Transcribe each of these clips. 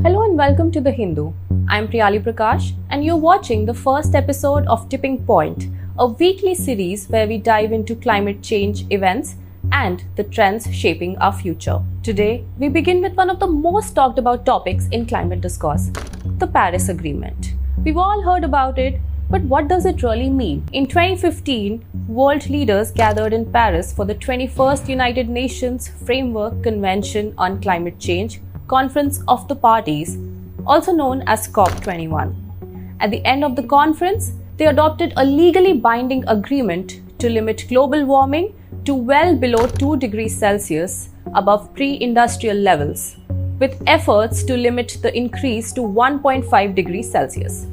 Hello and welcome to The Hindu. I'm Priyali Prakash and you're watching the first episode of Tipping Point, a weekly series where we dive into climate change events and the trends shaping our future. Today, we begin with one of the most talked about topics in climate discourse, the Paris Agreement. We've all heard about it, but what does it really mean? In 2015, world leaders gathered in Paris for the 21st United Nations Framework Convention on Climate Change, Conference of the Parties, also known as COP21. At the end of the conference, they adopted a legally binding agreement to limit global warming to well below 2 degrees Celsius above pre-industrial levels, with efforts to limit the increase to 1.5 degrees Celsius.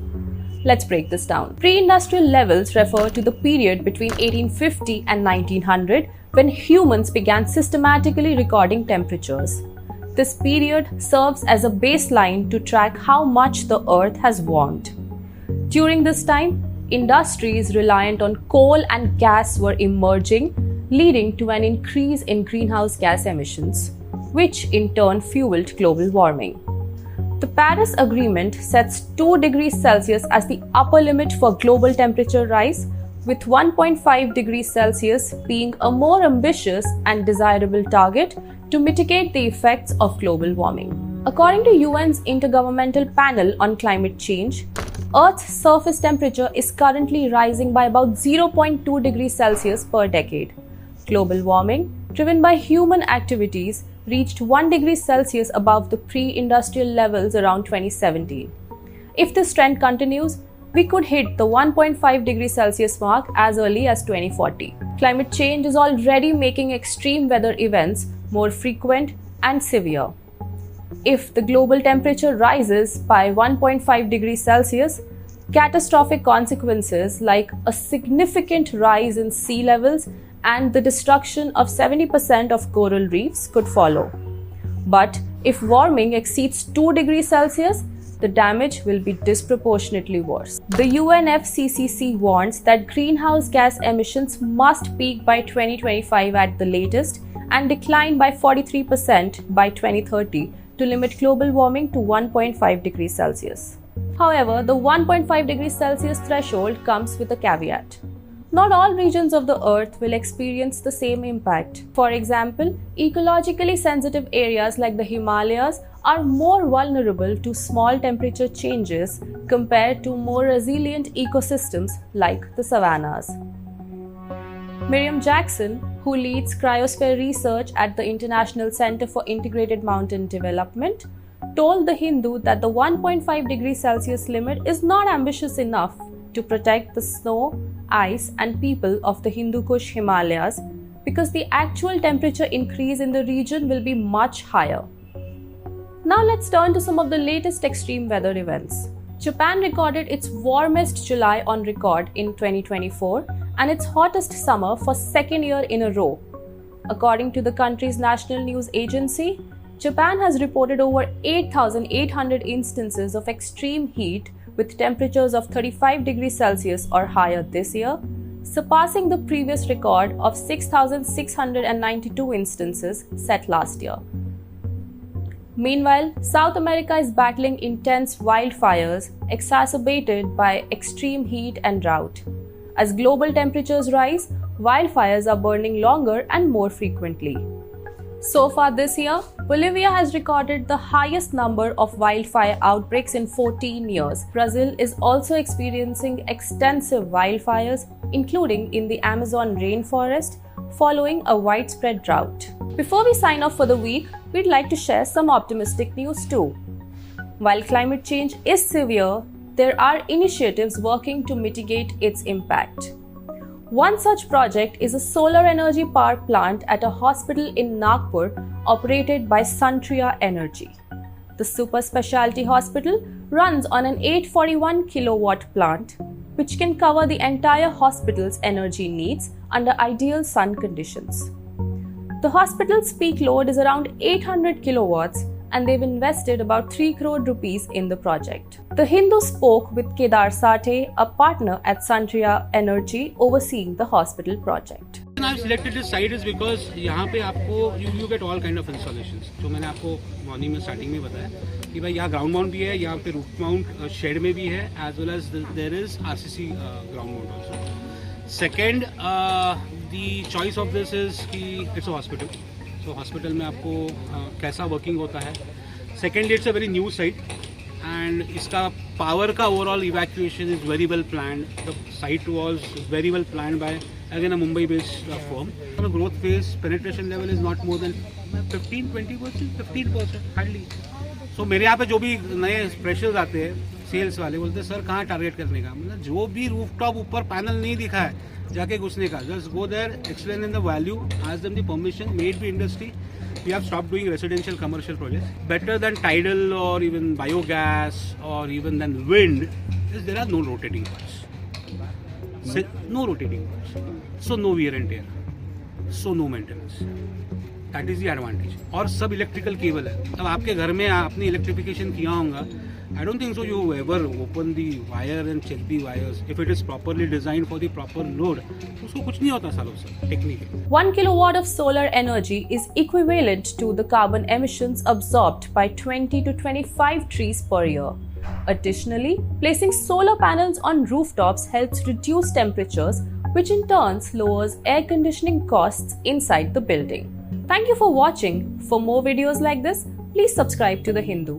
Let's break this down. Pre-industrial levels refer to the period between 1850 and 1900 when humans began systematically recording temperatures. This period serves as a baseline to track how much the Earth has warmed. During this time, industries reliant on coal and gas were emerging, leading to an increase in greenhouse gas emissions, which in turn fueled global warming. The Paris Agreement sets 2 degrees Celsius as the upper limit for global temperature rise, with 1.5 degrees Celsius being a more ambitious and desirable target to mitigate the effects of global warming. According to UN's Intergovernmental Panel on Climate Change, Earth's surface temperature is currently rising by about 0.2 degrees Celsius per decade. Global warming, driven by human activities, reached 1 degree Celsius above the pre-industrial levels around 2017. If this trend continues, we could hit the 1.5 degrees Celsius mark as early as 2040. Climate change is already making extreme weather events more frequent and severe. If the global temperature rises by 1.5 degrees Celsius, catastrophic consequences like a significant rise in sea levels and the destruction of 70% of coral reefs could follow. But if warming exceeds 2 degrees Celsius, the damage will be disproportionately worse. The UNFCCC warns that greenhouse gas emissions must peak by 2025 at the latest and decline by 43% by 2030 to limit global warming to 1.5 degrees Celsius. However, the 1.5 degrees Celsius threshold comes with a caveat. Not all regions of the Earth will experience the same impact. For example, ecologically sensitive areas like the Himalayas are more vulnerable to small temperature changes compared to more resilient ecosystems like the savannas. Miriam Jackson, who leads cryosphere research at the International Center for Integrated Mountain Development, told The Hindu that the 1.5 degrees Celsius limit is not ambitious enough to protect the snow, ice, and people of the Hindu Kush Himalayas because the actual temperature increase in the region will be much higher. Now let's turn to some of the latest extreme weather events. Japan recorded its warmest July on record in 2024 and its hottest summer for second year in a row. According to the country's national news agency, Japan has reported over 8,800 instances of extreme heat with temperatures of 35 degrees Celsius or higher this year, surpassing the previous record of 6,692 instances set last year. Meanwhile, South America is battling intense wildfires exacerbated by extreme heat and drought. As global temperatures rise, wildfires are burning longer and more frequently. So far this year, Bolivia has recorded the highest number of wildfire outbreaks in 14 years. Brazil is also experiencing extensive wildfires, including in the Amazon rainforest, following a widespread drought. Before we sign off for the week, we'd like to share some optimistic news too. While climate change is severe, there are initiatives working to mitigate its impact. One such project is a solar energy power plant at a hospital in Nagpur operated by Suntria Energy. The super specialty hospital runs on an 841 kilowatt plant, which can cover the entire hospital's energy needs under ideal sun conditions. The hospital's peak load is around 800 kilowatts and they've invested about 3 crore rupees in the project. The Hindu spoke with Kedar Sathe, a partner at Suntria Energy overseeing the hospital project. reason I've selected this site is because यहाँ पे आपको you get all kind of installations. जो मैंने आपको morning में starting में बताया कि भाई यहाँ ग्राउंड माउंट भी है, यहाँ पे रूफ माउंट शेड में भी है, as well as there is RCC ground mount also. Second, the choice of this is कि it's a hospital. So hospital में आपको कैसा वर्किंग होता है. Secondly, it's a very new site and इसका पावर का overall evacuation is very well planned. The site was very well planned by again a Mumbai based firm. The growth phase penetration level is not more than 15-20%, 15% hardly. So मेरे यहाँ पे जो भी नए freshers आते हैं sales वाले बोलते हैं सर कहाँ टारगेट करने का. मतलब जो भी रूफटॉप ऊपर पैनल नहीं दिखा है जाके घुसने का. Just go there, explain in the value, ask them the permission, maybe industry. We have stopped doing residential commercial projects. Better than tidal or even biogas or even than wind is there are no rotating parts. No rotating parts. So no wear and tear. So no maintenance. That is the advantage. और सब electrical cable है. तब आपके घर में आपने electrification किया होगा. I don't think so you ever open the wire and check the wires. If it is properly designed for the proper load, उसको कुछ नहीं होता सालों से technically. 1 kilowatt of solar energy is equivalent to the carbon emissions absorbed by 20 to 25 trees per year. Additionally, placing solar panels on rooftops helps reduce temperatures, which in turn lowers air conditioning costs inside the building. Thank you for watching. For more videos like this, please subscribe to The Hindu.